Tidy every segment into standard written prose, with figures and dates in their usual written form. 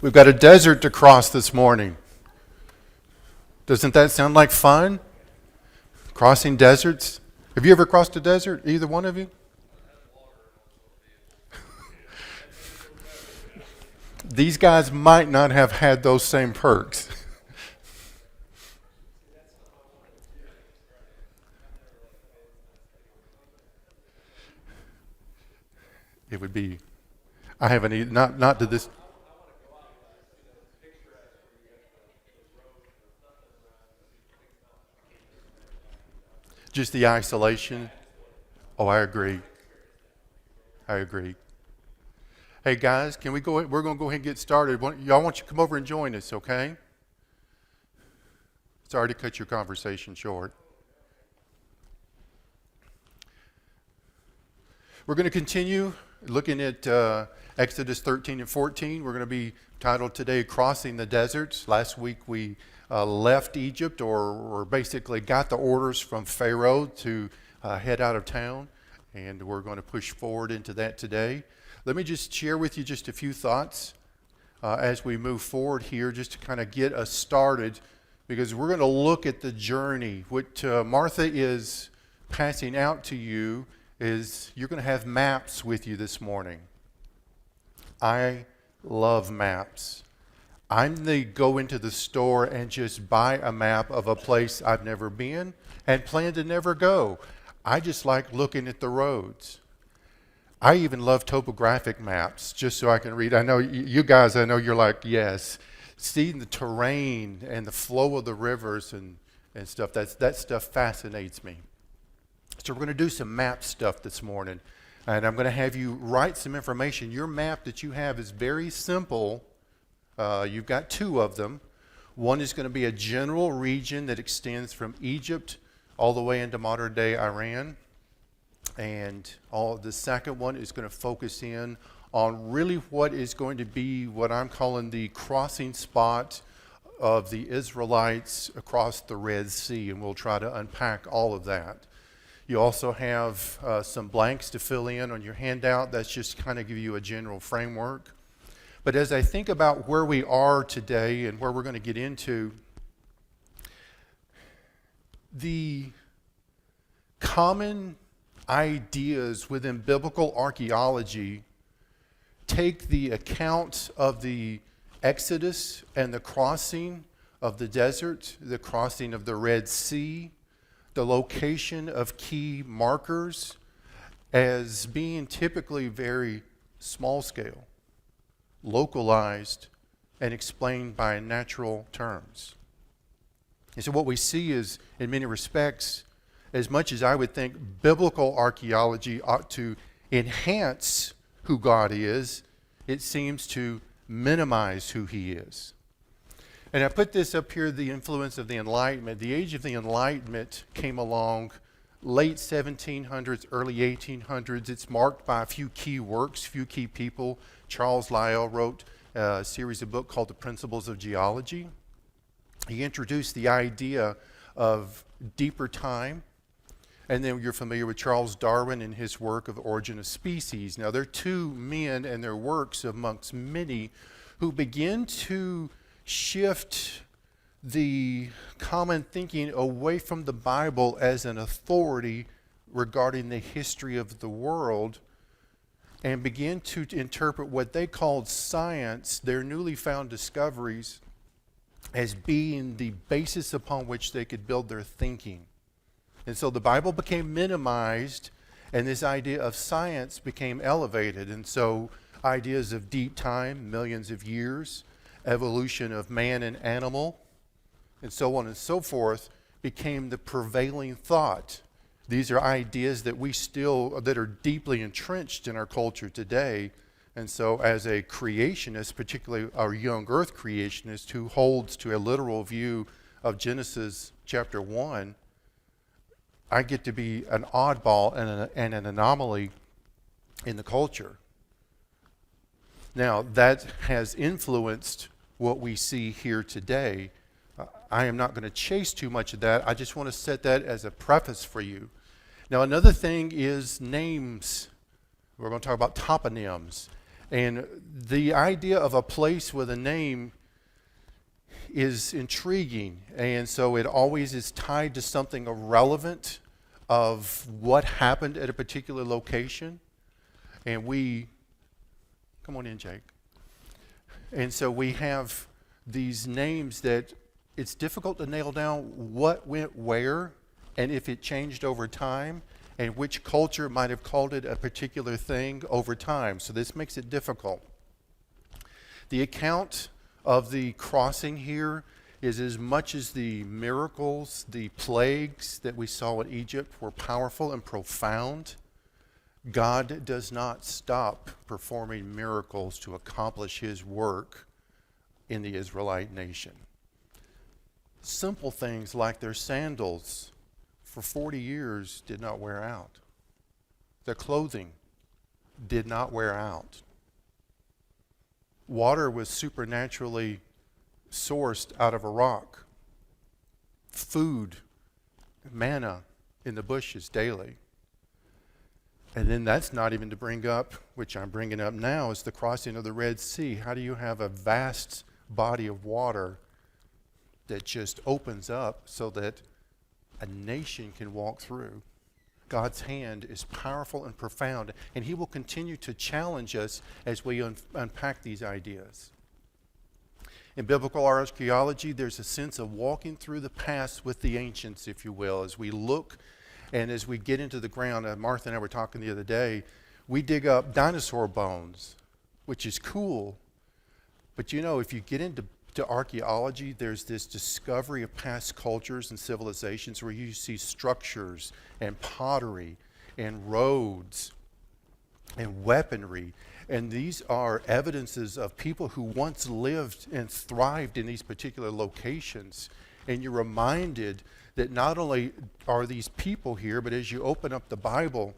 We've got a desert to cross this morning. Doesn't that sound like fun? Crossing deserts? Have you ever crossed a desert, either one of you? These guys might not have had those same perks. It would be, I haven't, not to this. Just the isolation. Oh, I agree. I agree. Hey guys, can we go? We're going to go ahead and get started. Y'all want you to come over and join us, okay? Sorry to cut your conversation short. We're going to continue looking at Exodus 13 and 14. We're going to be titled today, Crossing the Deserts. Last week we left Egypt or basically got the orders from Pharaoh to head out of town. And we're going to push forward into that today. Let me just share with you just a few thoughts as we move forward here, just to kind of get us started, because we're going to look at the journey. What Martha is passing out to you is you're going to have maps with you this morning. I love maps. I'm the go into the store and just buy a map of a place I've never been and plan to never go. I just like looking at the roads. I even love topographic maps just so I can read. I know you guys, I know you're like, yes. Seeing the terrain and the flow of the rivers and stuff, that stuff fascinates me. So we're going to do some map stuff this morning. And I'm going to have you write some information. Your map that you have is very simple. You've got two of them. One is going to be a general region that extends from Egypt all the way into modern day Iran. And the second one is going to focus in on really what is going to be what I'm calling the crossing spot of the Israelites across the Red Sea. And we'll try to unpack all of that. You also have some blanks to fill in on your handout. That's just kind of give you a general framework. But as I think about where we are today and where we're going to get into, the common ideas within biblical archaeology take the account of the Exodus and the crossing of the desert, the crossing of the Red Sea, the location of key markers as being typically very small scale, localized, and explained by natural terms. And so what we see is, in many respects, as much as I would think biblical archaeology ought to enhance who God is, it seems to minimize who he is. And I put this up here, the influence of the Enlightenment. The age of the Enlightenment came along late 1700s, early 1800s. It's marked by a few key works, few key people. Charles Lyell wrote a series of books called The Principles of Geology. He introduced the idea of deeper time. And then you're familiar with Charles Darwin and his work of The Origin of Species. Now, there are two men and their works amongst many who begin to shift the common thinking away from the Bible as an authority regarding the history of the world and begin to interpret what they called science, their newly found discoveries, as being the basis upon which they could build their thinking. And so the Bible became minimized, and this idea of science became elevated. And so ideas of deep time, millions of years, evolution of man and animal, and so on and so forth, became the prevailing thought. These are ideas that that are deeply entrenched in our culture today. And so as a creationist, particularly our young earth creationist who holds to a literal view of Genesis chapter 1, I get to be an oddball and an anomaly in the culture. Now, that has influenced what we see here today. I am not going to chase too much of that. I just want to set that as a preface for you. Now, another thing is names. We're going to talk about toponyms. And the idea of a place with a name is intriguing, and so it always is tied to something relevant of what happened at a particular location. And come on in, Jake. And so we have these names that it's difficult to nail down what went where and if it changed over time and which culture might have called it a particular thing over time. So this makes it difficult. The account of the crossing here is as much as the miracles, the plagues that we saw in Egypt were powerful and profound. God does not stop performing miracles to accomplish his work in the Israelite nation. Simple things like their sandals for 40 years did not wear out. Their clothing did not wear out. Water was supernaturally sourced out of a rock. Food, manna in the bushes daily. And then that's not even to bring up, which I'm bringing up now, is the crossing of the Red Sea. How do you have a vast body of water that just opens up so that a nation can walk through? God's hand is powerful and profound, and he will continue to challenge us as we unpack these ideas. In biblical archaeology, there's a sense of walking through the past with the ancients, if you will, as we look and as we get into the ground. Martha and I were talking the other day, we dig up dinosaur bones, which is cool. But you know, if you get into archaeology, there's this discovery of past cultures and civilizations where you see structures and pottery and roads and weaponry. And these are evidences of people who once lived and thrived in these particular locations. And you're reminded that not only are these people here, but as you open up the Bible,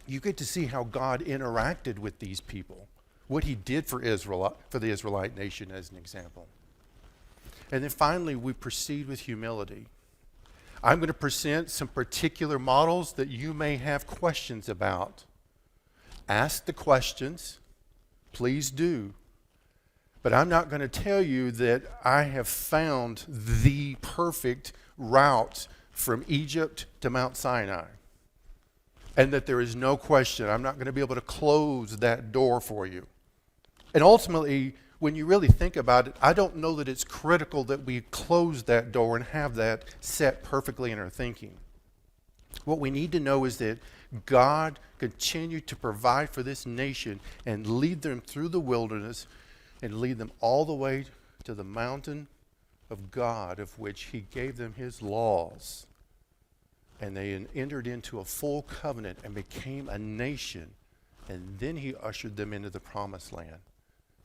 you get to see how God interacted with these people, what he did for Israel, for the Israelite nation as an example. And then finally, we proceed with humility. I'm going to present some particular models that you may have questions about. Ask the questions, please do. But I'm not going to tell you that I have found the perfect route from Egypt to Mount Sinai, and that there is no question. I'm not going to be able to close that door for you. And ultimately, when you really think about it, I don't know that it's critical that we close that door and have that set perfectly in our thinking. What we need to know is that God continued to provide for this nation and lead them through the wilderness and lead them all the way to the mountain of God, of which he gave them his laws. And they entered into a full covenant and became a nation. And then he ushered them into the promised land.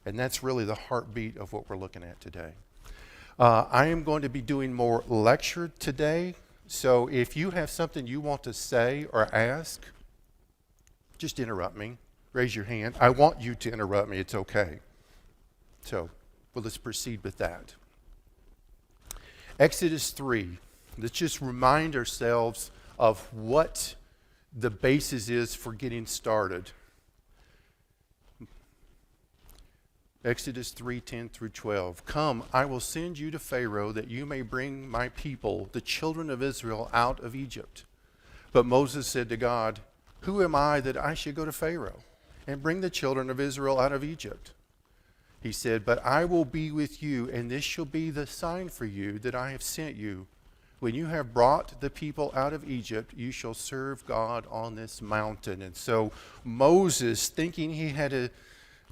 And that's really the heartbeat of what we're looking at today. I am going to be doing more lecture today. So if you have something you want to say or ask, just interrupt me. Raise your hand. I want you to interrupt me. It's okay. So, well, let's proceed with that. Exodus 3. Let's just remind ourselves of what the basis is for getting started. Exodus 3:10 through 12. Come, I will send you to Pharaoh that you may bring my people, the children of Israel, out of Egypt. But Moses said to God, who am I that I should go to Pharaoh and bring the children of Israel out of Egypt? He said, but I will be with you, and this shall be the sign for you that I have sent you. When you have brought the people out of Egypt, you shall serve God on this mountain. And so Moses, thinking he had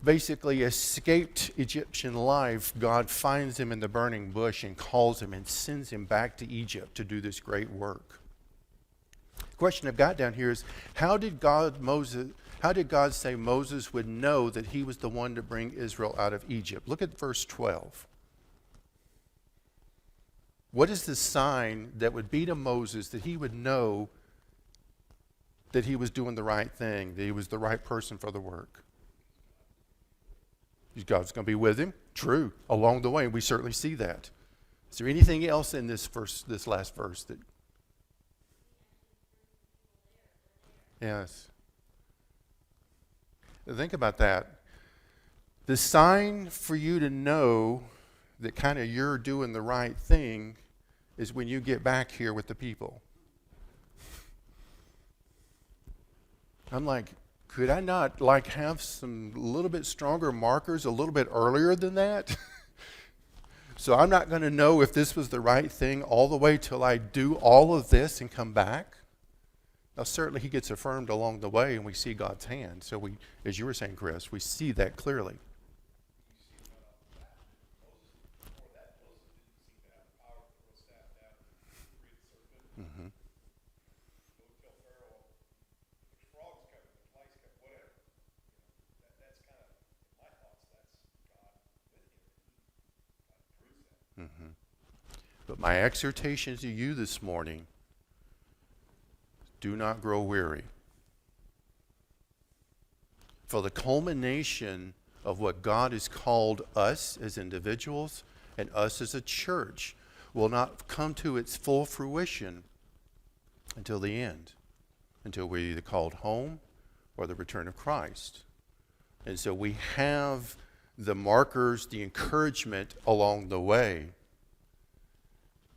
basically escaped Egyptian life, God finds him in the burning bush and calls him and sends him back to Egypt to do this great work. The question I've got down here is, how did God say Moses would know that he was the one to bring Israel out of Egypt? Look at verse 12. What is the sign that would be to Moses that he would know that he was doing the right thing, that he was the right person for the work? God's going to be with him. True. Along the way, we certainly see that. Is there anything else in this verse, this last verse that? Yes. Think about that. The sign for you to know that kind of you're doing the right thing is when you get back here with the people. I'm like, could I not like have some little bit stronger markers a little bit earlier than that? So I'm not going to know if this was the right thing all the way till I do all of this and come back. Now certainly he gets affirmed along the way and we see God's hand. So we, as you were saying, Chris, we see that clearly. Mm-hmm. Mm-hmm. But my exhortation to you this morning, do not grow weary. For the culmination of what God has called us as individuals and us as a church will not come to its full fruition until the end, until we're either called home or the return of Christ. And so we have the markers, the encouragement along the way.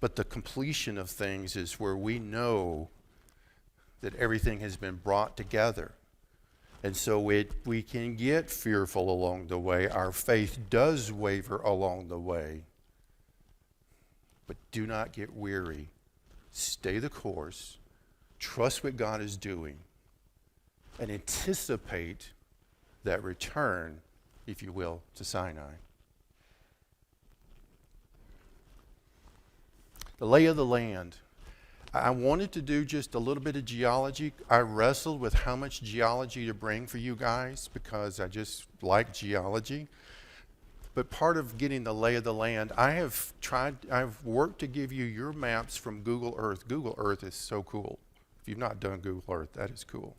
But the completion of things is where we know that everything has been brought together. And so we can get fearful along the way. Our faith does waver along the way. But do not get weary. Stay the course. Trust what God is doing. And anticipate that return, if you will, to Sinai. The lay of the land. I wanted to do just a little bit of geology. I wrestled with how much geology to bring for you guys because I just like geology. But part of getting the lay of the land, I've worked to give you your maps from Google Earth. Google Earth is so cool. If you've not done Google Earth, that is cool.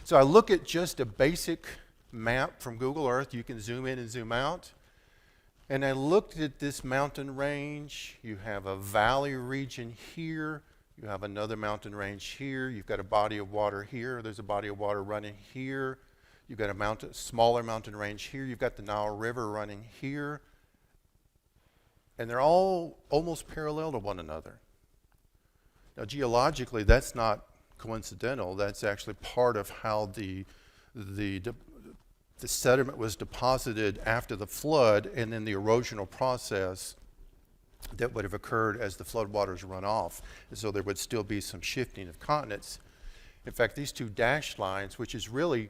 So I look at just a basic map from Google Earth. You can zoom in and zoom out. And I looked at this mountain range. You have a valley region here. You have another mountain range here. You've got a body of water here. There's a body of water running here. You've got a smaller mountain range here. You've got the Nile River running here. And they're all almost parallel to one another. Now, geologically, that's not coincidental. That's actually part of how the sediment was deposited after the flood, and then the erosional process that would have occurred as the floodwaters run off. And so there would still be some shifting of continents. In fact, these two dashed lines, which is really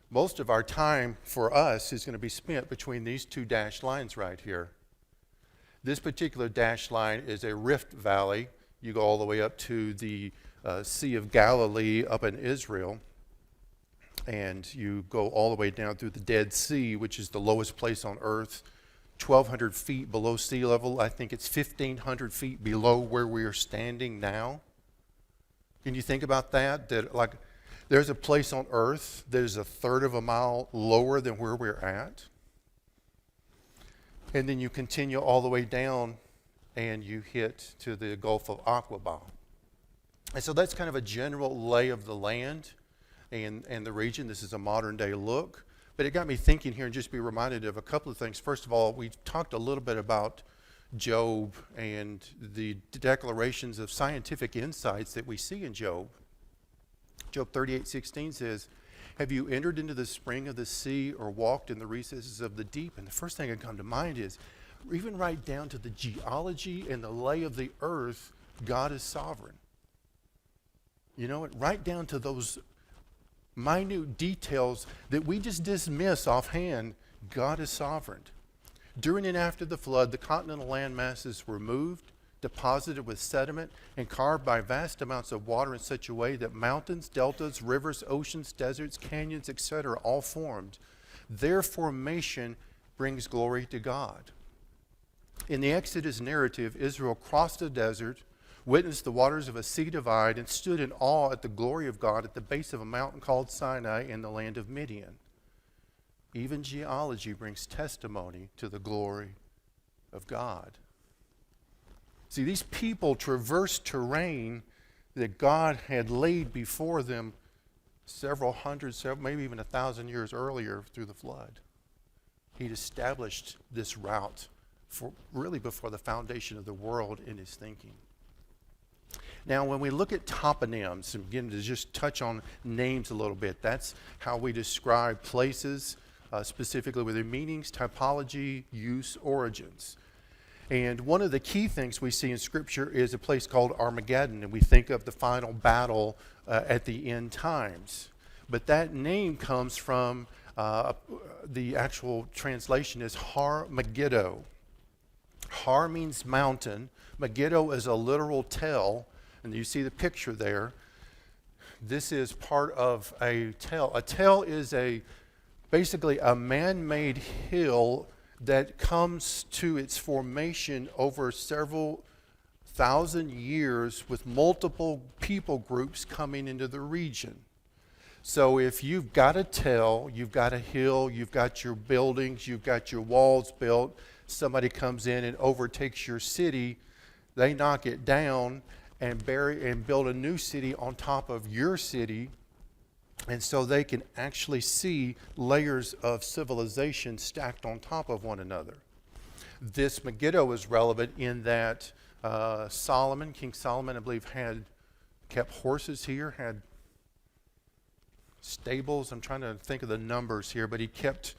most of our time for us is going to be spent between these two dashed lines right here. This particular dashed line is a rift valley. You go all the way up to the Sea of Galilee up in Israel. And you go all the way down through the Dead Sea, which is the lowest place on earth, 1,200 feet below sea level. I think it's 1,500 feet below where we are standing now. Can you think about that? That like there's a place on earth that is a third of a mile lower than where we're at. And then you continue all the way down and you hit to the Gulf of Aqaba. And so that's kind of a general lay of the land. And the region. This is a modern day look. But it got me thinking here and just be reminded of a couple of things. First of all, we talked a little bit about Job and the declarations of scientific insights that we see in Job. Job 38:16 says, have you entered into the spring of the sea or walked in the recesses of the deep? And the first thing that come to mind is, even right down to the geology and the lay of the earth, God is sovereign. You know what? Right down to those minute details that we just dismiss offhand, God is sovereign. During and after the flood, the continental land masses were moved, deposited with sediment, and carved by vast amounts of water in such a way that mountains, deltas, rivers, oceans, deserts, canyons, etc. all formed. Their formation brings glory to God. In the Exodus narrative, Israel crossed the desert, witnessed the waters of a sea divide, and stood in awe at the glory of God at the base of a mountain called Sinai in the land of Midian. Even geology brings testimony to the glory of God. See, these people traversed terrain that God had laid before them several hundred, maybe even 1,000 years earlier through the flood. He'd established this route for really before the foundation of the world in his thinking. Now, when we look at toponyms, and begin to just touch on names a little bit, that's how we describe places, specifically with their meanings, typology, use, origins. And one of the key things we see in Scripture is a place called Armageddon, and we think of the final battle at the end times. But that name comes from the actual translation is Har Megiddo. Har means mountain. Megiddo is a literal tell, and you see the picture there. This is part of a tell. A tell is basically a man-made hill that comes to its formation over several thousand years with multiple people groups coming into the region. So if you've got a tell, you've got a hill, you've got your buildings, you've got your walls built, somebody comes in and overtakes your city, they knock it down and build a new city on top of your city. And so they can actually see layers of civilization stacked on top of one another. This Megiddo is relevant in that King Solomon, I believe, kept horses here, had stables. I'm trying to think of the numbers here, but he kept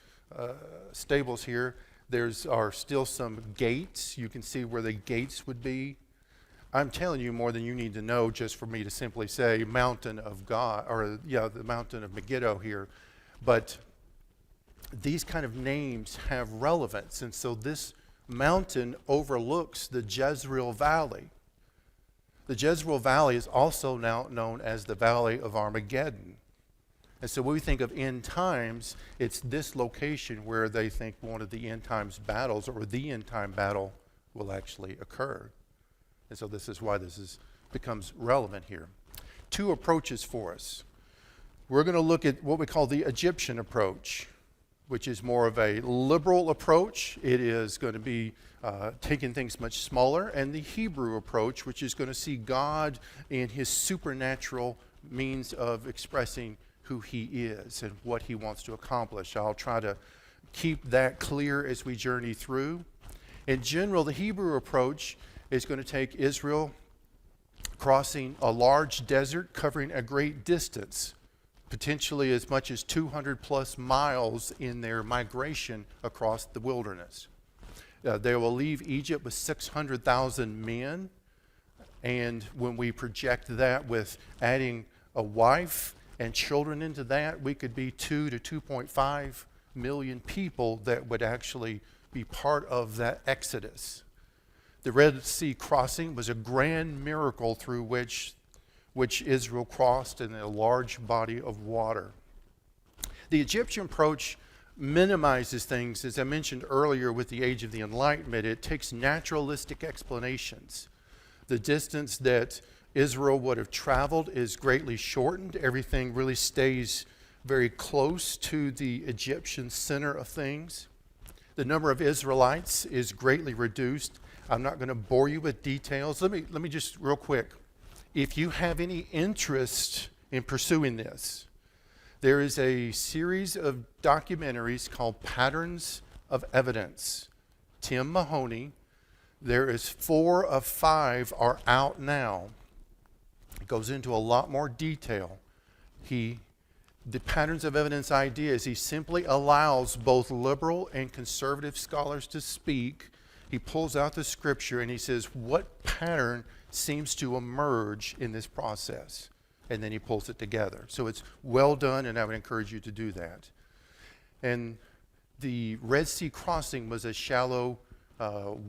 stables here. There are still some gates. You can see where the gates would be. I'm telling you more than you need to know just for me to simply say mountain of God, or the mountain of Megiddo here. But these kind of names have relevance. And so this mountain overlooks the Jezreel Valley. The Jezreel Valley is also now known as the Valley of Armageddon. And so when we think of end times, it's this location where they think one of the end times battles or the end time battle will actually occur. And so this is why becomes relevant here. Two approaches for us. We're going to look at what we call the Egyptian approach, which is more of a liberal approach. It is going to be taking things much smaller. And the Hebrew approach, which is going to see God in his supernatural means of expressing who he is and what he wants to accomplish. I'll try to keep that clear as we journey through. In general, the Hebrew approach is going to take Israel crossing a large desert covering a great distance, potentially as much as 200 plus miles in their migration across the wilderness. They will leave Egypt with 600,000 men, and when we project that with adding a wife and children into that, we could be 2 to 2.5 million people that would actually be part of that exodus. The Red Sea crossing was a grand miracle through which Israel crossed in a large body of water. The Egyptian approach minimizes things, as I mentioned earlier with the Age of the Enlightenment. It takes naturalistic explanations. The distance that Israel would have traveled is greatly shortened. Everything really stays very close to the Egyptian center of things. The number of Israelites is greatly reduced. I'm not going to bore you with details. Let me just real quick. If you have any interest in pursuing this, there is a series of documentaries called Patterns of Evidence. Tim Mahoney. There is 4 of 5 are out now. It goes into a lot more detail. The Patterns of Evidence idea is he simply allows both liberal and conservative scholars to speak. He pulls out the scripture and he says, what pattern seems to emerge in this process? And then he pulls it together. So it's well done, and I would encourage you to do that. And the Red Sea crossing was a shallow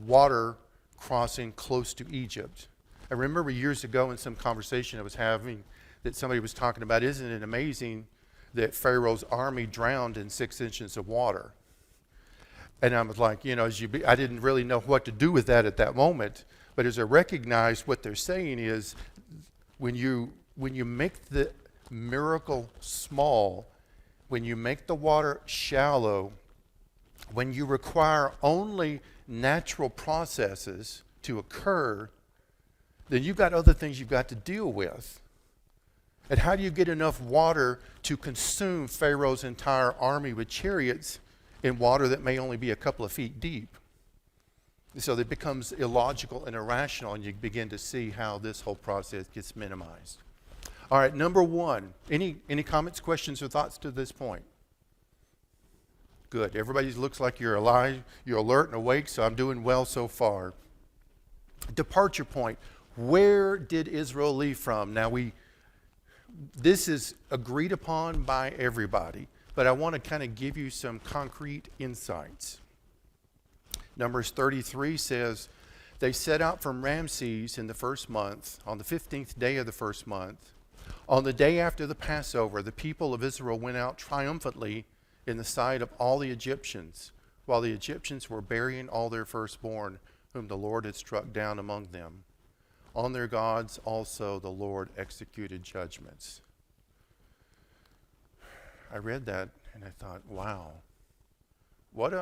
water crossing close to Egypt. I remember years ago in some conversation I was having that somebody was talking about, isn't it amazing that Pharaoh's army drowned in 6 inches of water? And I was like, I didn't really know what to do with that at that moment. But as I recognized, what they're saying is when you make the miracle small, when you make the water shallow, when you require only natural processes to occur, then you've got other things you've got to deal with. And how do you get enough water to consume Pharaoh's entire army with chariots in water that may only be a couple of feet deep. So it becomes illogical and irrational, and you begin to see how this whole process gets minimized. All right, number one. Any comments, questions, or thoughts to this point? Good. Everybody looks like you're alive, you're alert and awake, so I'm doing well so far. Departure point. Where did Israel leave from? Now, this is agreed upon by everybody, but I want to kind of give you some concrete insights. Numbers 33 says, they set out from Ramses in the first month, on the 15th day of the first month. On the day after the Passover, the people of Israel went out triumphantly in the sight of all the Egyptians, while the Egyptians were burying all their firstborn, whom the Lord had struck down among them. On their gods also the Lord executed judgments. I read that and I thought, wow, what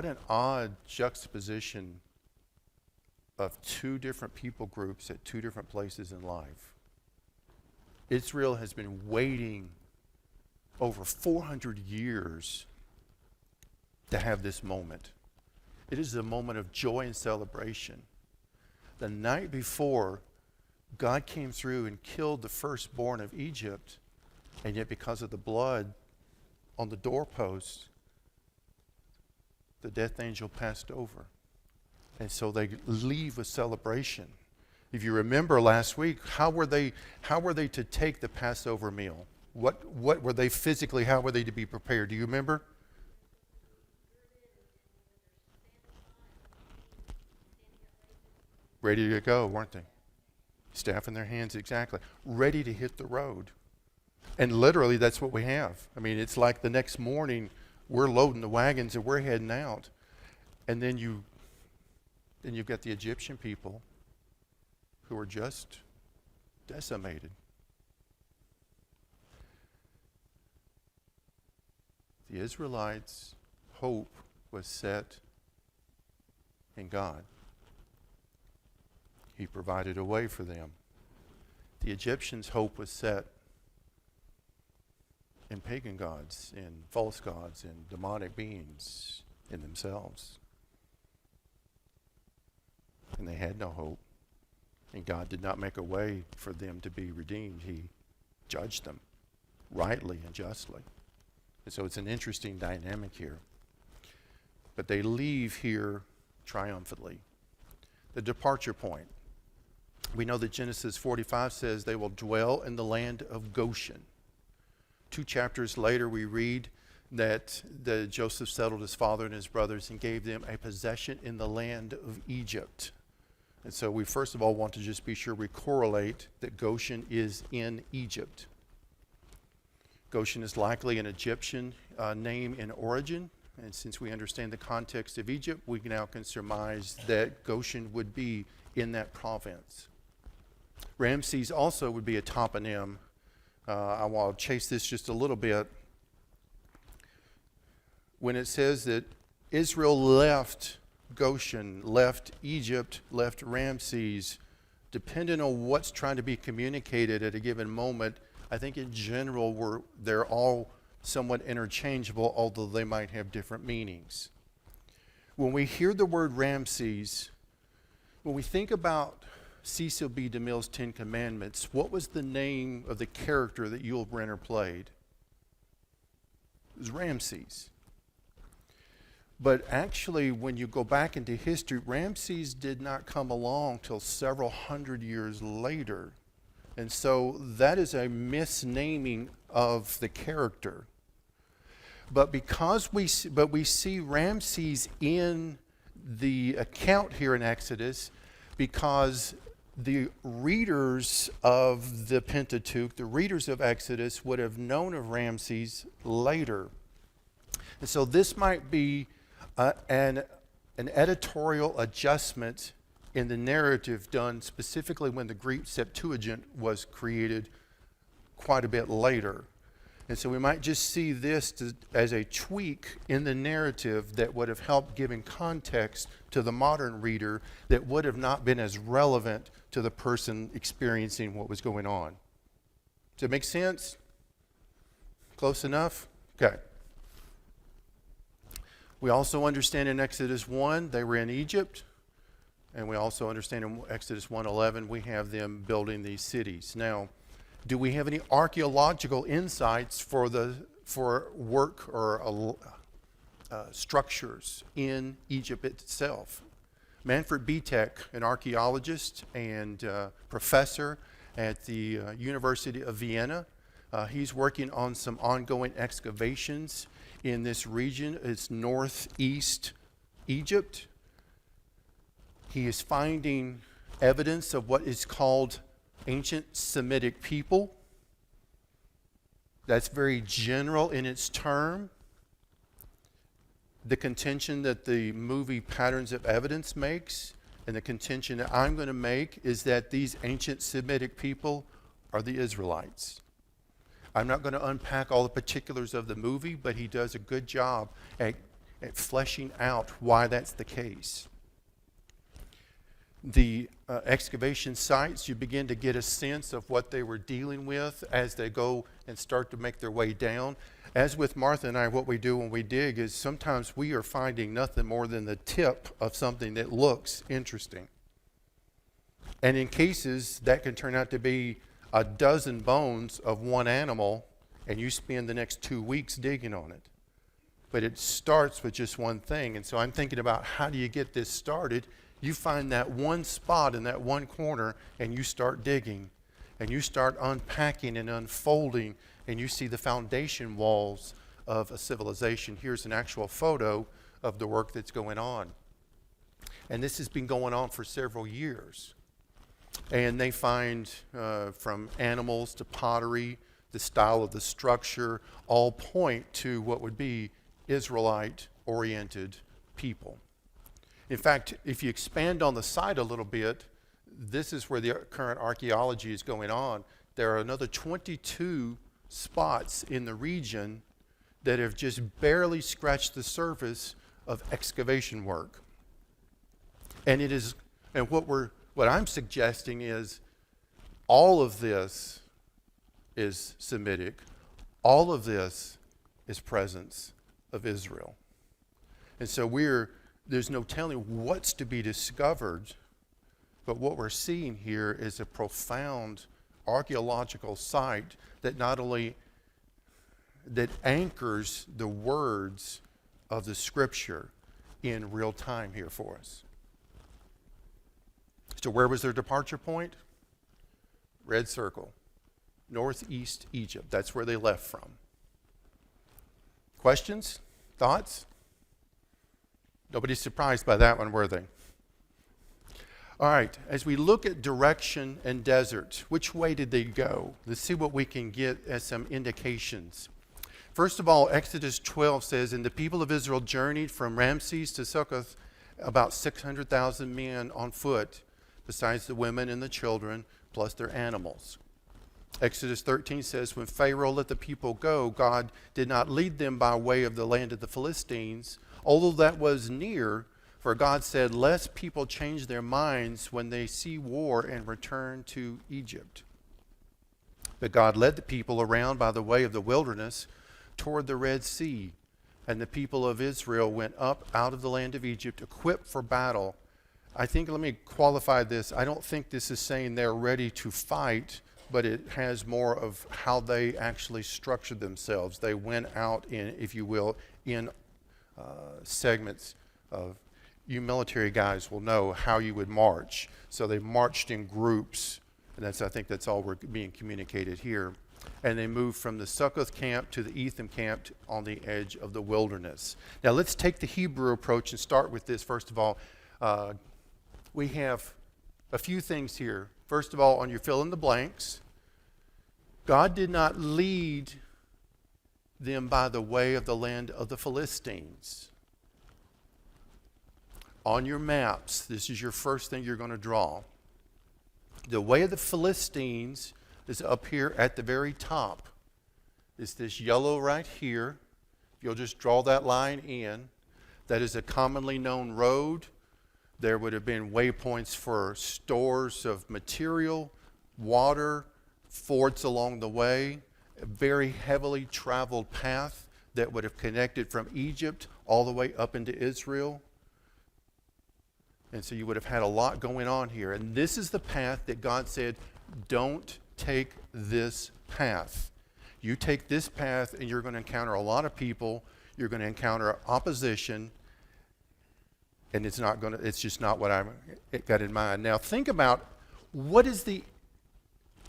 an odd juxtaposition of two different people groups at two different places in life. Israel has been waiting over 400 years to have this moment. It is a moment of joy and celebration. The night before, God came through and killed the firstborn of Egypt, and yet because of the blood on the doorpost, the death angel passed over. And so they leave with celebration. If you remember last week, how were they to take the Passover meal? What were they physically, how were they to be prepared? Do you remember? Ready to go, weren't they? Staff in their hands, exactly. Ready to hit the road. And literally, that's what we have. I mean, it's like the next morning, we're loading the wagons and we're heading out. And then you've got the Egyptian people who are just decimated. The Israelites' hope was set in God. He provided a way for them. The Egyptians' hope was set in pagan gods, in false gods, in demonic beings, in themselves. And they had no hope. And God did not make a way for them to be redeemed. He judged them rightly and justly. And so it's an interesting dynamic here. But they leave here triumphantly. The departure point. We know that Genesis 45 says they will dwell in the land of Goshen. 2 chapters later, we read that Joseph settled his father and his brothers and gave them a possession in the land of Egypt. And so we first of all want to just be sure we correlate that Goshen is in Egypt. Goshen is likely an Egyptian name in origin. And since we understand the context of Egypt, we now can surmise that Goshen would be in that province. Ramses also would be a toponym. I want to chase this just a little bit. When it says that Israel left Goshen, left Egypt, left Ramses, depending on what's trying to be communicated at a given moment, I think in general they're all somewhat interchangeable, although they might have different meanings. When we hear the word Ramses, when we think about Cecil B. DeMille's 10 Commandments, what was the name of the character that Yul Brynner played? It was Ramses. But actually, when you go back into history, Ramses did not come along till several hundred years later. And so that is a misnaming of the character. But because we see Ramses in the account here in Exodus, because the readers of the Pentateuch, the readers of Exodus, would have known of Ramses later. And so this might be an editorial adjustment in the narrative done specifically when the Greek Septuagint was created quite a bit later. And so we might just see this as a tweak in the narrative that would have helped giving context to the modern reader that would have not been as relevant to the person experiencing what was going on. Does it make sense? Close enough? Okay. We also understand in Exodus 1 they were in Egypt, and we also understand in Exodus 1:11 we have them building these cities. Now, do we have any archaeological insights for work or structures in Egypt itself? Manfred Bietek, an archaeologist and professor at the University of Vienna, he's working on some ongoing excavations in this region. It's northeast Egypt. He is finding evidence of what is called ancient Semitic people. That's very general in its term. The contention that the movie Patterns of Evidence makes, and the contention that I'm going to make, is that these ancient Semitic people are the Israelites. I'm not going to unpack all the particulars of the movie, but he does a good job at fleshing out why that's the case. The excavation sites, you begin to get a sense of what they were dealing with as they go and start to make their way down. As with Martha and I, what we do when we dig is sometimes we are finding nothing more than the tip of something that looks interesting. And in cases, that can turn out to be a dozen bones of one animal, and you spend the next 2 weeks digging on it. But it starts with just one thing. And so I'm thinking about, how do you get this started? You find that one spot in that one corner, and you start digging, and you start unpacking and unfolding, and you see the foundation walls of a civilization. Here's an actual photo of the work that's going on. And this has been going on for several years. And they find from animals to pottery, the style of the structure, all point to what would be Israelite-oriented people. In fact, if you expand on the site a little bit, this is where the current archaeology is going on. There are another 22 spots in the region that have just barely scratched the surface of excavation work. And what I'm suggesting is all of this is Semitic. All of this is presence of Israel. And so there's no telling what's to be discovered, but what we're seeing here is a profound archaeological site that not only that anchors the words of the scripture in real time here for us. So where was their departure point? Red circle. Northeast Egypt. That's where they left from. Questions? Thoughts? Nobody's surprised by that one, were they? All right, as we look at direction and desert, which way did they go? Let's see what we can get as some indications. First of all, Exodus 12 says, and the people of Israel journeyed from Ramses to Succoth, about 600,000 men on foot, besides the women and the children, plus their animals. Exodus 13 says, when Pharaoh let the people go, God did not lead them by way of the land of the Philistines, although that was near, for God said, lest people change their minds when they see war and return to Egypt. But God led the people around by the way of the wilderness toward the Red Sea, and the people of Israel went up out of the land of Egypt, equipped for battle. Let me qualify this. I don't think this is saying they're ready to fight, but it has more of how they actually structured themselves. They went out in, if you will, in segments of, you military guys will know how you would march. So they marched in groups, and I think that's all we're being communicated here. And they moved from the Succoth camp to the Etham camp on the edge of the wilderness. Now let's take the Hebrew approach and start with this. First of all, we have a few things here. First of all, on your fill in the blanks, God did not lead them by the way of the land of the Philistines. On your maps, this is your first thing you're going to draw. The way of the Philistines is up here at the very top. It's this yellow right here. You'll just draw that line in. That is a commonly known road. There would have been waypoints for stores of material, water, forts along the way. a very heavily traveled path that would have connected from Egypt all the way up into Israel. And so you would have had a lot going on here. And this is the path that God said, don't take this path. You take this path and you're going to encounter a lot of people. You're going to encounter opposition. And it's just not what I got in mind. Now think about, what is the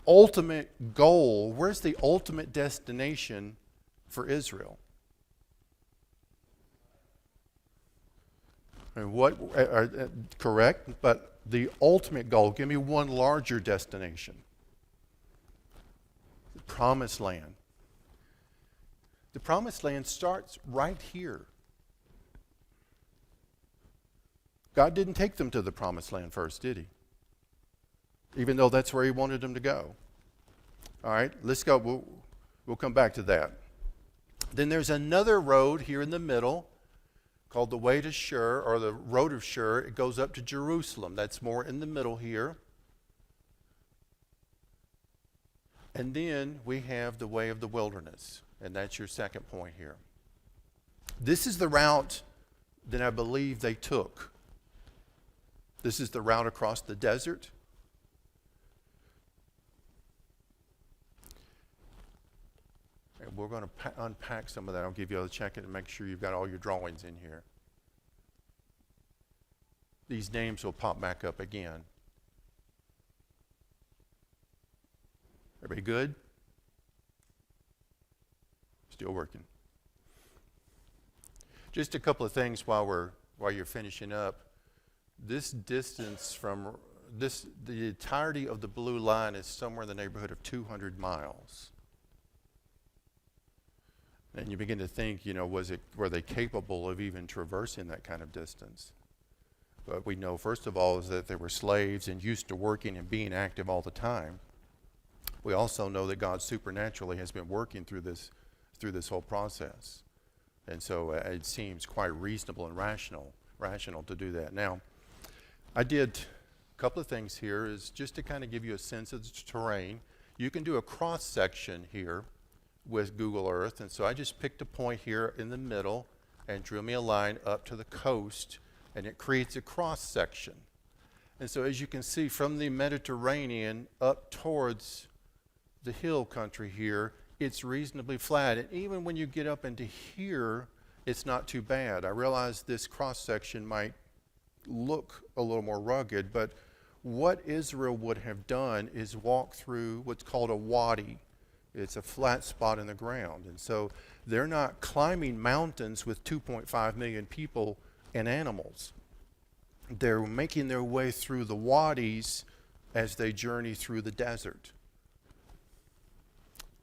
ultimate goal? Where's the ultimate destination for Israel? And correct, but the ultimate goal, give me one larger destination. The Promised Land. The Promised Land starts right here. God didn't take them to the Promised Land first, did he? Even though that's where he wanted them to go. All right, let's go. We'll come back to that. Then there's another road here in the middle called the Way to Shur, or the Road of Shur. It goes up to Jerusalem. That's more in the middle here. And then we have the Way of the Wilderness, and that's your second point here. This is the route that I believe they took. This is the route across the desert. And we're going to unpack some of that. I'll give you a check and make sure you've got all your drawings in here. These names will pop back up again. Everybody good? Still working. Just a couple of things while you're finishing up. This distance from the entirety of the blue line is somewhere in the neighborhood of 200 miles. And you begin to think, were they capable of even traversing that kind of distance? But we know, first of all, is that they were slaves and used to working and being active all the time. We also know that God supernaturally has been working through this whole process. And so it seems quite reasonable and rational to do that. Now, I did a couple of things here is just to kind of give you a sense of the terrain. You can do a cross section here with Google Earth, and so I just picked a point here in the middle and drew me a line up to the coast, and it creates a cross section. And so as you can see, from the Mediterranean up towards the hill country here, it's reasonably flat. And even when you get up into here, it's not too bad. I realize this cross section might look a little more rugged, but what Israel would have done is walk through what's called a wadi. It's a flat spot in the ground. And so they're not climbing mountains with 2.5 million people and animals. They're making their way through the wadis as they journey through the desert.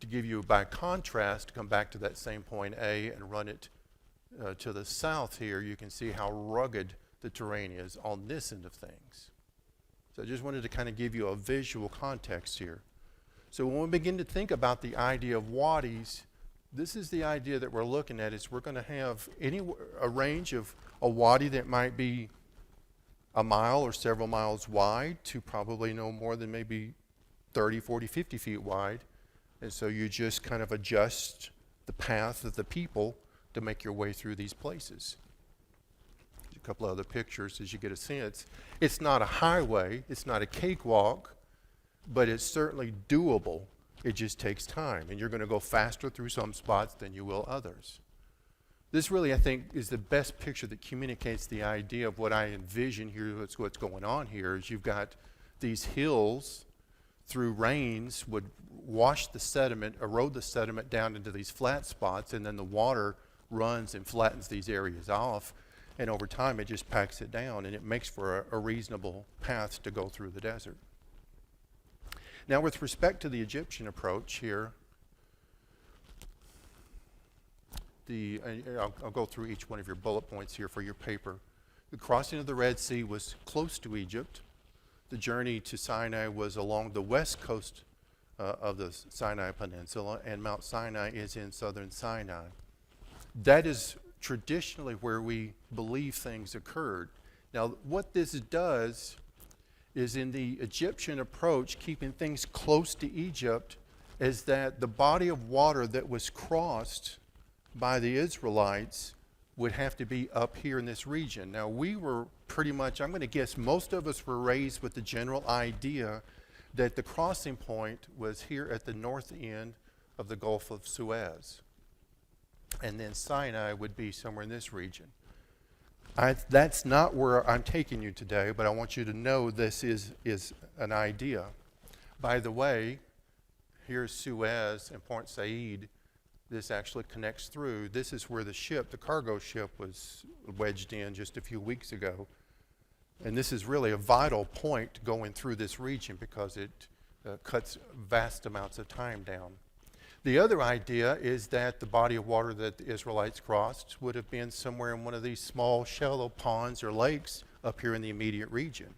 To give you, by contrast, come back to that same point A and run it to the south here, you can see how rugged the terrain is on this end of things. So I just wanted to kind of give you a visual context here. So when we begin to think about the idea of wadis, this is the idea that we're looking at, is we're going to have a range of a wadi that might be a mile or several miles wide to probably no more than maybe 30, 40, 50 feet wide. And so you just kind of adjust the path of the people to make your way through these places. A couple of other pictures as you get a sense. It's not a highway, it's not a cakewalk, but it's certainly doable. It just takes time, and you're going to go faster through some spots than you will others. This really, I think, is the best picture that communicates the idea of what I envision here. What's going on here is you've got these hills through rains would wash the sediment, erode the sediment down into these flat spots, and then the water runs and flattens these areas off, and over time it just packs it down, and it makes for a reasonable path to go through the desert. Now, with respect to the Egyptian approach here, I'll go through each one of your bullet points here for your paper. The crossing of the Red Sea was close to Egypt. The journey to Sinai was along the west coast of the Sinai Peninsula, and Mount Sinai is in southern Sinai. That is traditionally where we believe things occurred. Now, what this does is, in the Egyptian approach, keeping things close to Egypt is that the body of water that was crossed by the Israelites would have to be up here in this region. Now, we were pretty much, I'm going to guess most of us were raised with the general idea that the crossing point was here at the north end of the Gulf of Suez. And then Sinai would be somewhere in this region. That's not where I'm taking you today, but I want you to know this is an idea. By the way, here's Suez and Port Said. This actually connects through. This is where the cargo ship was wedged in just a few weeks ago. And this is really a vital point going through this region because it cuts vast amounts of time down. The other idea is that the body of water that the Israelites crossed would have been somewhere in one of these small shallow ponds or lakes up here in the immediate region,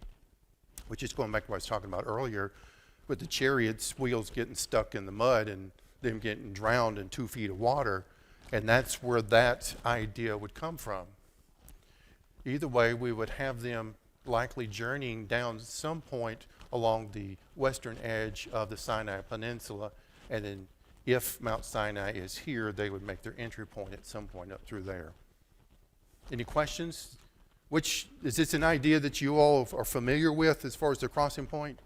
which is going back to what I was talking about earlier with the chariots' wheels getting stuck in the mud and them getting drowned in 2 feet of water. And that's where that idea would come from. Either way, we would have them likely journeying down some point along the western edge of the Sinai Peninsula, and then if Mount Sinai is here, they would make their entry point at some point up through there. Any questions? Is this an idea that you all are familiar with as far as the crossing point?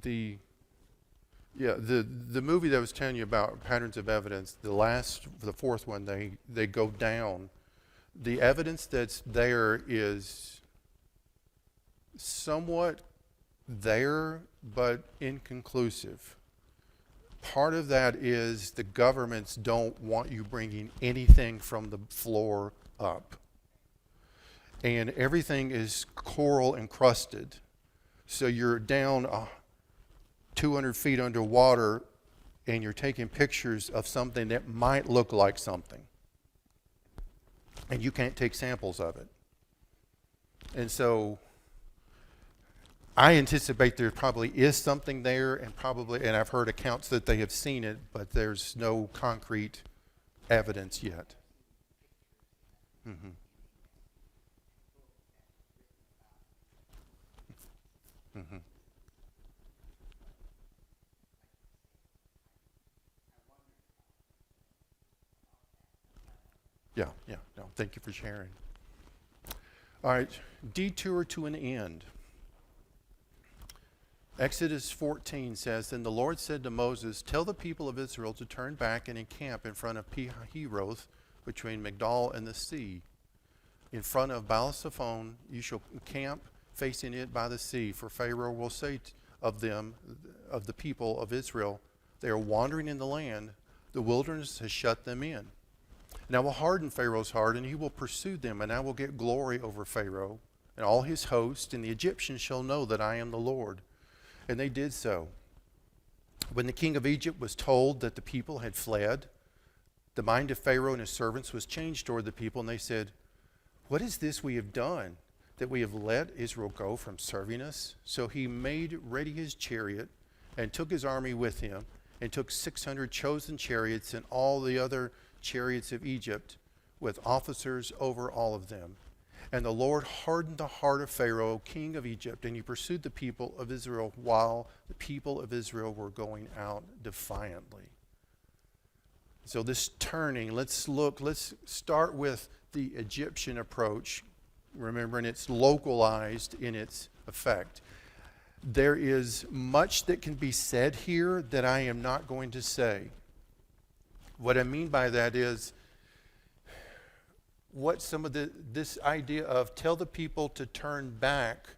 The movie that I was telling you about, Patterns of Evidence, the fourth one, they go down. The evidence that's there is somewhat there, but inconclusive. Part of that is the governments don't want you bringing anything from the floor up. And everything is coral encrusted. So you're down 200 feet underwater and you're taking pictures of something that might look like something. And you can't take samples of it. And so I anticipate there probably is something there, and I've heard accounts that they have seen it, but there's no concrete evidence yet. Mm-hmm. Mm-hmm. Yeah, no, thank you for sharing. All right, detour to an end. Exodus 14 says, Then the Lord said to Moses, Tell the people of Israel to turn back and encamp in front of Pi-hahiroth, between Migdal and the sea. In front of Baal-zephon you shall camp, facing it by the sea. For Pharaoh will say of the people of Israel, They are wandering in the land. The wilderness has shut them in. And I will harden Pharaoh's heart, and he will pursue them, and I will get glory over Pharaoh and all his host, and the Egyptians shall know that I am the Lord. And they did so. When the king of Egypt was told that the people had fled, the mind of Pharaoh and his servants was changed toward the people, and they said, What is this we have done, that we have let Israel go from serving us? So he made ready his chariot and took his army with him, and took 600 chosen chariots and all the other chariots of Egypt, with officers over all of them. And the Lord hardened the heart of Pharaoh, king of Egypt, and he pursued the people of Israel while the people of Israel were going out defiantly. So this turning, let's start with the Egyptian approach, remembering it's localized in its effect. There is much that can be said here that I am not going to say. What I mean by that is what some of this idea of tell the people to turn back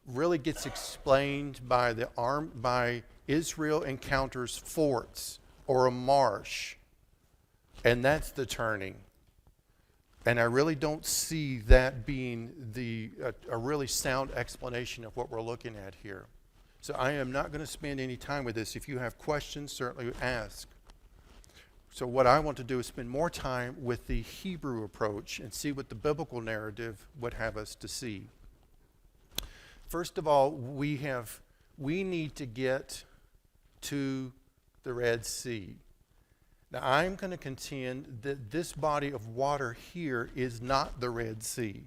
really gets explained by Israel encounters forts or a marsh, and that's the turning. And I really don't see that being a really sound explanation of what we're looking at here. So I am not going to spend any time with this. If you have questions, certainly ask. So what I want to do is spend more time with the Hebrew approach and see what the biblical narrative would have us to see. First of all, we need to get to the Red Sea. Now, I'm going to contend that this body of water here is not the Red Sea.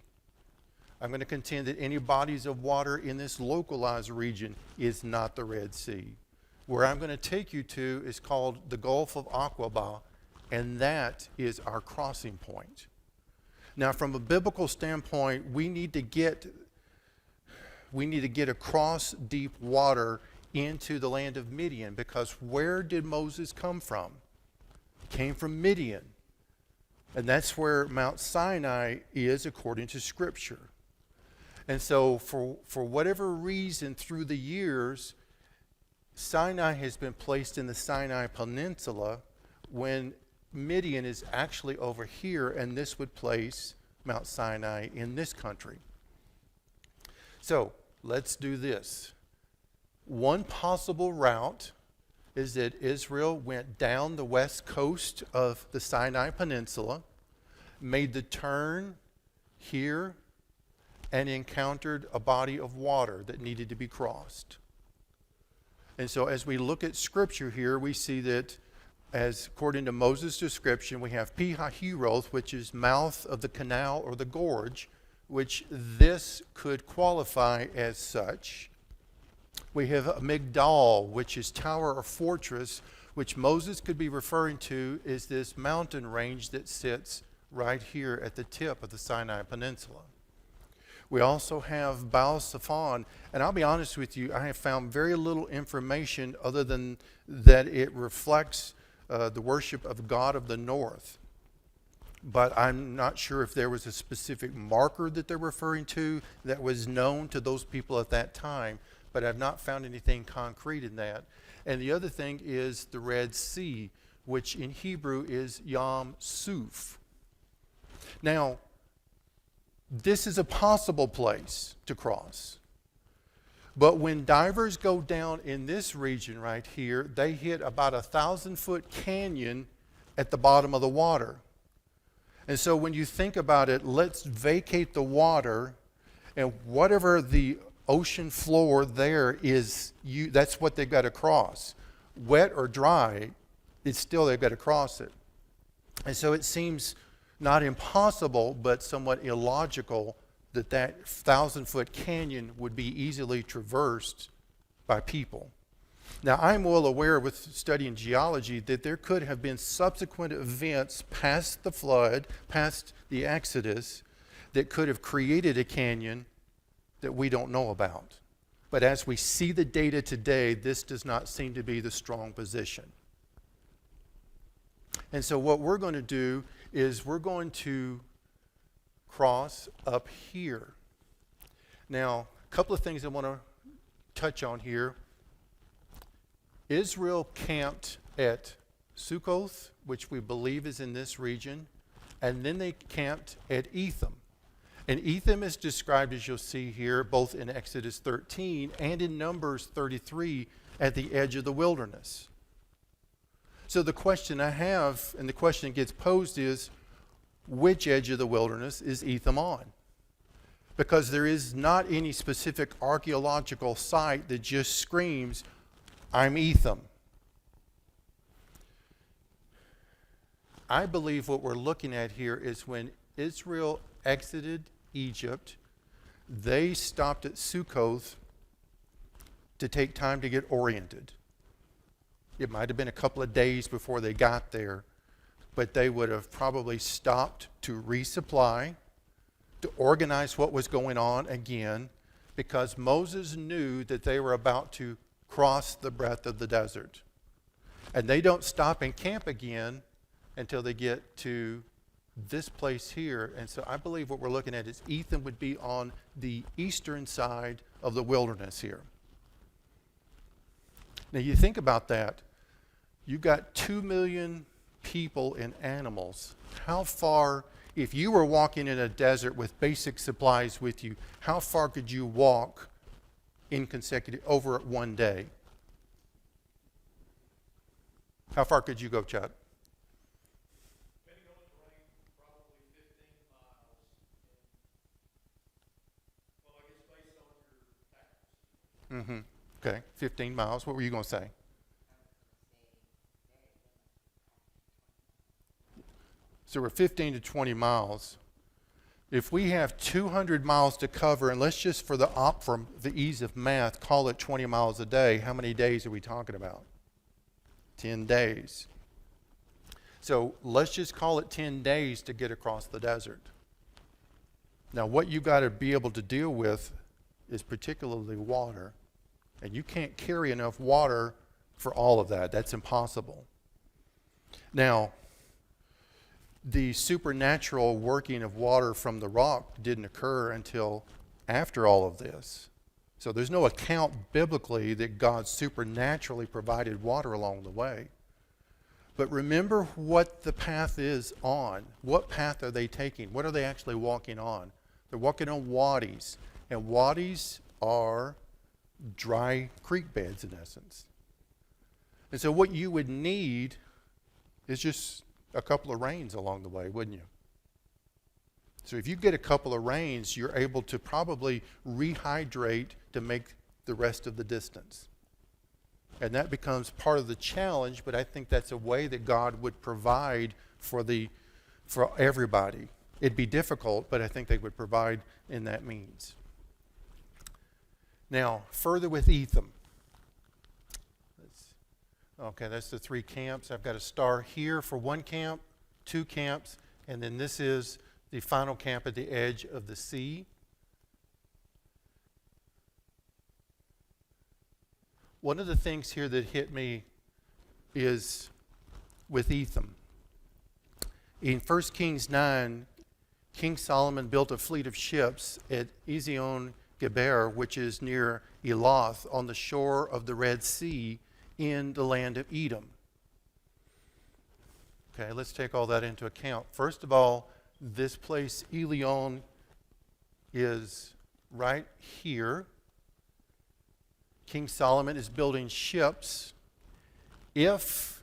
I'm going to contend that any bodies of water in this localized region is not the Red Sea. Where I'm going to take you to is called the Gulf of Aqaba, and that is our crossing point. Now, from a biblical standpoint, we need to get across deep water into the land of Midian, because where did Moses come from? He came from Midian. And that's where Mount Sinai is according to Scripture. And so for whatever reason through the years, Sinai has been placed in the Sinai Peninsula when Midian is actually over here, and this would place Mount Sinai in this country. So let's do this. One possible route is that Israel went down the west coast of the Sinai Peninsula, made the turn here, and encountered a body of water that needed to be crossed. And so as we look at Scripture here, we see that as according to Moses' description, we have Pi-hahiroth, which is mouth of the canal or the gorge, which this could qualify as such. We have Migdal, which is tower or fortress, which Moses could be referring to is this mountain range that sits right here at the tip of the Sinai Peninsula. We also have Baal Zephon, and I'll be honest with you, I have found very little information other than that it reflects the worship of God of the North. But I'm not sure if there was a specific marker that they're referring to that was known to those people at that time, but I've not found anything concrete in that. And the other thing is the Red Sea, which in Hebrew is Yam Suf. Now, this is a possible place to cross. But when divers go down in this region right here, they hit about 1,000-foot canyon at the bottom of the water. And so when you think about it, let's vacate the water, and whatever the ocean floor there is, that's what they've got to cross. Wet or dry, it's still they've got to cross it. And so it seems not impossible, but somewhat illogical that 1,000-foot canyon would be easily traversed by people. Now, I'm well aware with studying geology that there could have been subsequent events past the flood, past the Exodus, that could have created a canyon that we don't know about. But as we see the data today, this does not seem to be the strong position. And so what we're going to do is we're going to cross up here. Now, a couple of things I want to touch on here. Israel camped at Sukkoth, which we believe is in this region, and then they camped at Etham. And Etham is described, as you'll see here, both in Exodus 13 and in Numbers 33 at the edge of the wilderness. So the question I have, and the question that gets posed is, which edge of the wilderness is Etham on? Because there is not any specific archaeological site that just screams, I'm Etham. I believe what we're looking at here is when Israel exited Egypt, they stopped at Sukkoth to take time to get oriented. It might have been a couple of days before they got there, but they would have probably stopped to resupply, to organize what was going on again, because Moses knew that they were about to cross the breadth of the desert. And they don't stop and camp again until they get to this place here. And so I believe what we're looking at is Etham would be on the eastern side of the wilderness here. Now you think about that. You've got 2 million people and animals. How far, if you were walking in a desert with basic supplies with you, how far could you walk in consecutive over one day? How far could you go, Chuck? Depending on the terrain, probably 15 miles. Well, I guess based on your factors. Okay, 15 miles. What were you going to say? So we're 15 to 20 miles. If we have 200 miles to cover, and let's just for the ease of math, call it 20 miles a day, how many days are we talking about? 10 days. So let's just call it 10 days to get across the desert. Now what you got to be able to deal with is particularly water. And you can't carry enough water for all of that. That's impossible. Now, the supernatural working of water from the rock didn't occur until after all of this. So there's no account biblically that God supernaturally provided water along the way. But remember what the path is on. What path are they taking? What are they actually walking on? They're walking on wadis. And wadis are dry creek beds in essence. And so what you would need is just a couple of rains along the way, wouldn't you? So if you get a couple of rains, you're able to probably rehydrate to make the rest of the distance. And that becomes part of the challenge, but I think that's a way that God would provide for everybody. It'd be difficult, but I think they would provide in that means. Now, further with Etham. Okay, that's the 3 camps. I've got a star here for 1 camp, 2 camps, and then this is the final camp at the edge of the sea. One of the things here that hit me is with Etham. In 1 Kings 9, King Solomon built a fleet of ships at Ezion-Geber, which is near Elath on the shore of the Red Sea, in the land of Edom. Okay, let's take all that into account. First of all, this place, Elion, is right here. King Solomon is building ships. If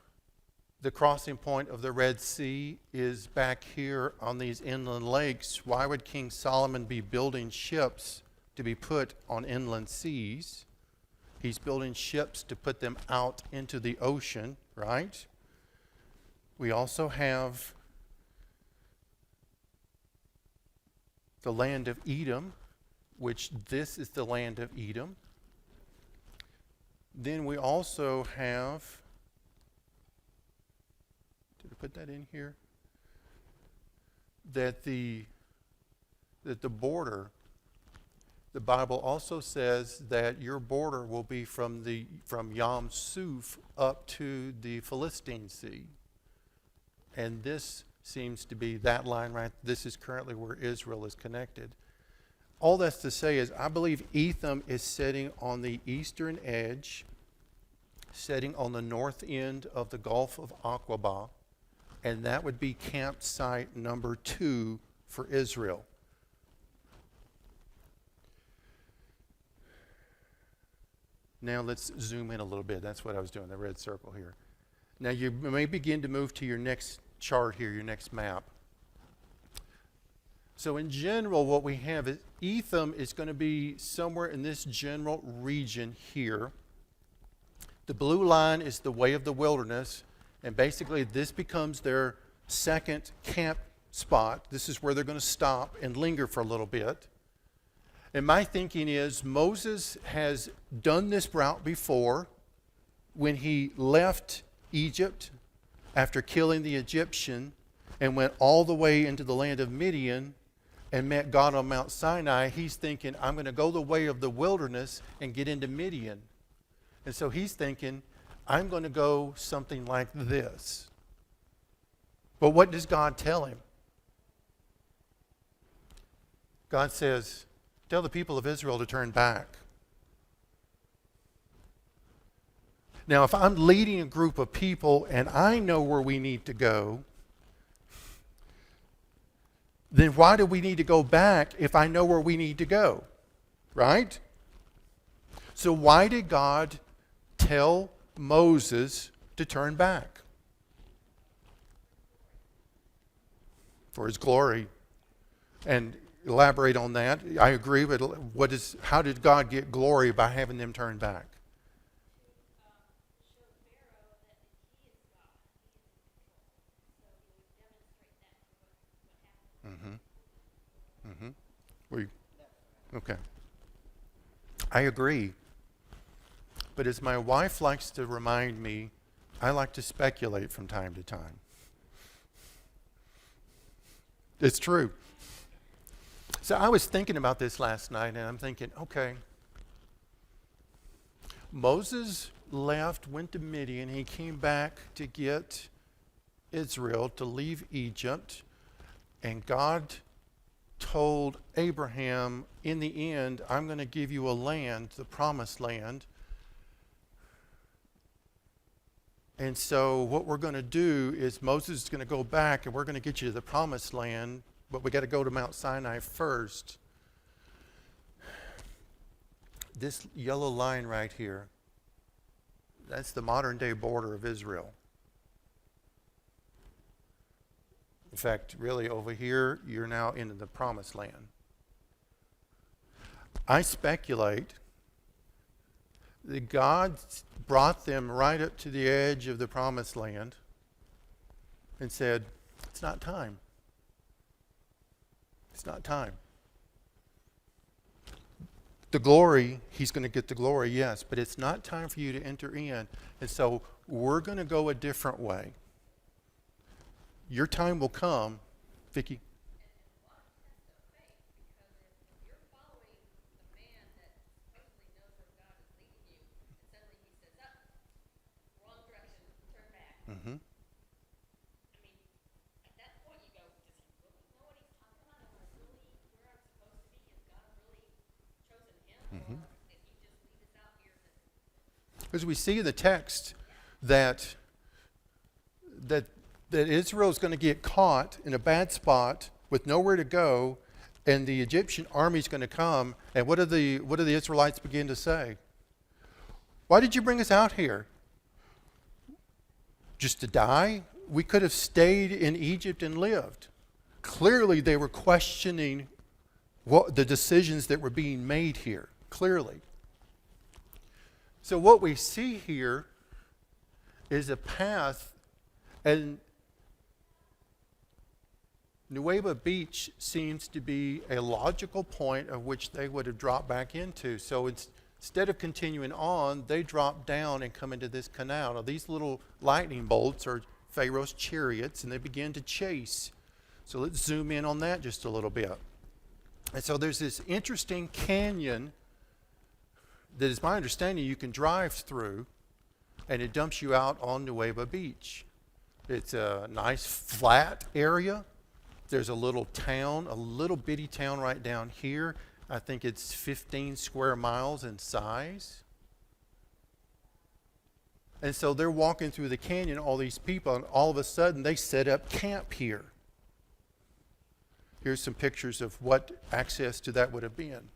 the crossing point of the Red Sea is back here on these inland lakes, why would King Solomon be building ships to be put on inland seas? He's building ships to put them out into the ocean, right? We also have the land of Edom, which this is the land of Edom. Then we also have, did I put that in here? That the border, the Bible also says that your border will be from Yam Suf up to the Philistine Sea. And this seems to be that line right. This is currently where Israel is connected. All that's to say is I believe Etham is sitting on the eastern edge, sitting on the north end of the Gulf of Aqaba, and that would be campsite number 2 for Israel. Now let's zoom in a little bit. That's what I was doing, the red circle here. Now you may begin to move to your next chart here, your next map. So in general, what we have is Etham is going to be somewhere in this general region here. The blue line is the way of the wilderness, and basically this becomes their second camp spot. This is where they're going to stop and linger for a little bit. And my thinking is Moses has done this route before when he left Egypt after killing the Egyptian and went all the way into the land of Midian and met God on Mount Sinai. He's thinking, I'm going to go the way of the wilderness and get into Midian. And so he's thinking, I'm going to go something like this. But what does God tell him? God says, tell the people of Israel to turn back. Now, if I'm leading a group of people and I know where we need to go, then why do we need to go back if I know where we need to go? Right? So why did God tell Moses to turn back? For his glory. And elaborate on that. I agree, but how did God get glory by having them turn back? Were you? Okay. I agree. But as my wife likes to remind me, I like to speculate from time to time. It's true. So I was thinking about this last night, and I'm thinking, okay, Moses left, went to Midian, he came back to get Israel to leave Egypt, and God told Abraham, in the end, I'm going to give you a land, the promised land. And so what we're going to do is Moses is going to go back and we're going to get you to the promised land, but we got to go to Mount Sinai first. This yellow line right here, that's the modern day border of Israel. In fact, really over here, you're now into the promised land. I speculate that God brought them right up to the edge of the promised land and said, it's not time. It's not time. The glory, he's going to get the glory, yes, but it's not time for you to enter in. And so we're going to go a different way. Your time will come, Vicki. Mm-hmm. I mean, at that point you go, does he really know what he's talking about? Am I really where I'm supposed to be? Has God really chosen him? Mm-hmm. Or did he just leave us out here to... Because we see in the text that Israel is going to get caught in a bad spot with nowhere to go, and the Egyptian army is going to come. And what do the Israelites begin to say? Why did you bring us out here? Just to die? We could have stayed in Egypt and lived. Clearly, they were questioning what the decisions that were being made here. Clearly. So what we see here is a path, and Nueva Beach seems to be a logical point of which they would have dropped back into. So instead of continuing on, they drop down and come into this canal. Now, these little lightning bolts are Pharaoh's chariots, and they begin to chase. So let's zoom in on that just a little bit. And so there's this interesting canyon that is my understanding you can drive through, and it dumps you out on Nueva Beach. It's a nice flat area. There's a little town, a little bitty town right down here. I think it's 15 square miles in size. And so they're walking through the canyon, all these people, and all of a sudden they set up camp here. Here's some pictures of what access to that would have been.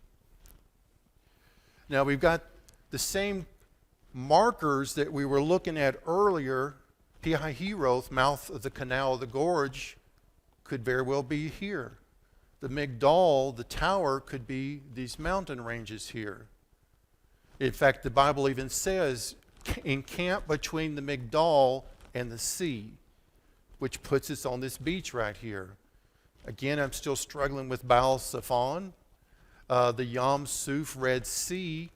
Now we've got the same markers that we were looking at earlier. Pihahiroth, mouth of the canal of the gorge, could very well be here. The Migdal, the tower, could be these mountain ranges here. In fact, the Bible even says, encamp between the Migdal and the sea, which puts us on this beach right here. Again, I'm still struggling with Baal Zephon. The Yam Suf Red Sea,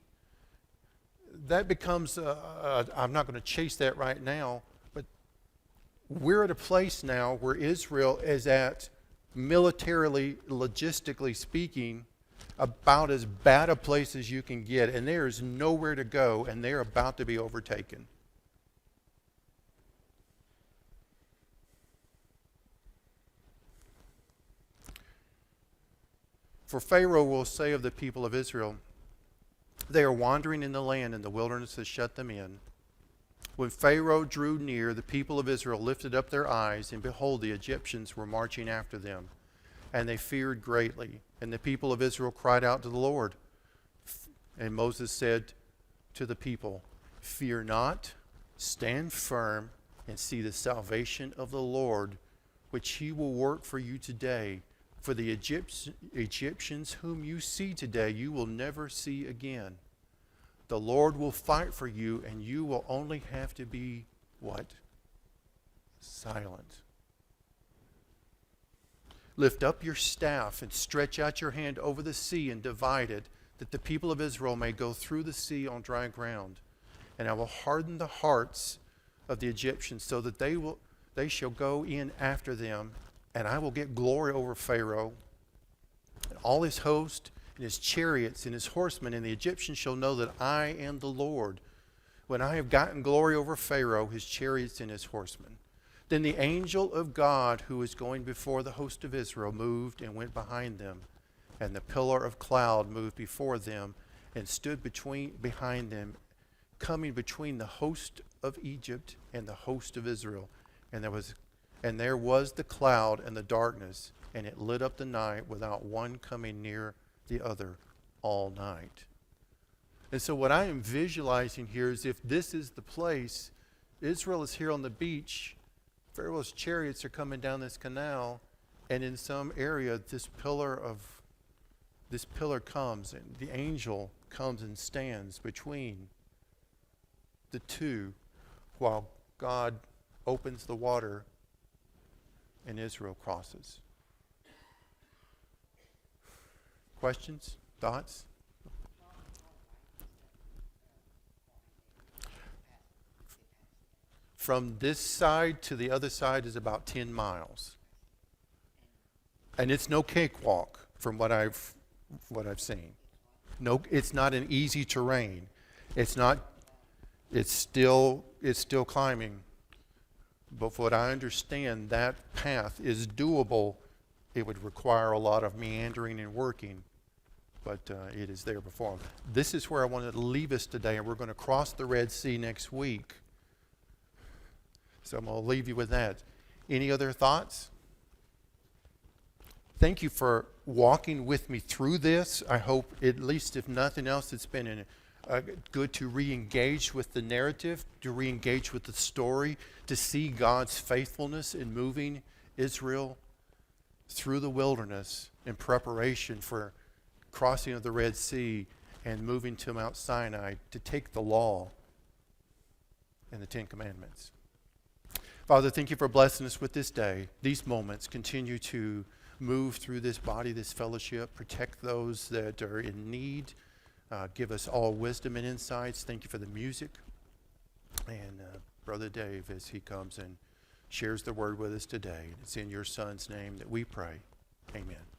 that becomes, I'm not going to chase that right now, but we're at a place now where Israel is at, militarily, logistically speaking, about as bad a place as you can get, and there is nowhere to go, and they're about to be overtaken. For Pharaoh will say of the people of Israel, they are wandering in the land, and the wilderness has shut them in. When Pharaoh drew near, the people of Israel lifted up their eyes, and behold, the Egyptians were marching after them, and they feared greatly. And the people of Israel cried out to the Lord. And Moses said to the people, fear not, stand firm, and see the salvation of the Lord, which he will work for you today. For the Egyptians whom you see today, you will never see again. The Lord will fight for you, and you will only have to be, what? Silent. Lift up your staff and stretch out your hand over the sea and divide it, that the people of Israel may go through the sea on dry ground. And I will harden the hearts of the Egyptians so that they shall go in after them, and I will get glory over Pharaoh and all his host and his chariots and his horsemen, and the Egyptians shall know that I am the Lord, when I have gotten glory over Pharaoh, his chariots and his horsemen. Then the angel of God, who was going before the host of Israel, moved and went behind them, and the pillar of cloud moved before them and stood behind them, coming between the host of Egypt and the host of Israel. And there was the cloud and the darkness, and it lit up the night without one coming near the other all night. And so what I am visualizing here is, if this is the place, Israel is here on the beach, Pharaoh's chariots are coming down this canal, and in some area this pillar comes, and the angel comes and stands between the two while God opens the water and Israel crosses. Questions? Thoughts? From this side to the other side is about 10 miles. And it's no cakewalk from what I've seen. No, it's not an easy terrain. It's still climbing. But from what I understand, that path is doable. It would require a lot of meandering and working, but it is there before them. This is where I wanted to leave us today, and we're going to cross the Red Sea next week. So I'm going to leave you with that. Any other thoughts? Thank you for walking with me through this. I hope, at least if nothing else, it's been good to re-engage with the narrative, to re-engage with the story, to see God's faithfulness in moving Israel through the wilderness in preparation for crossing of the Red Sea and moving to Mount Sinai to take the law and the Ten Commandments. Father, thank you for blessing us with this day, these moments. Continue to move through this body, this fellowship. Protect those that are in need. Give us all wisdom and insights. Thank you for the music. And Brother Dave, as he comes and shares the word with us today. It's in your Son's name that we pray. Amen.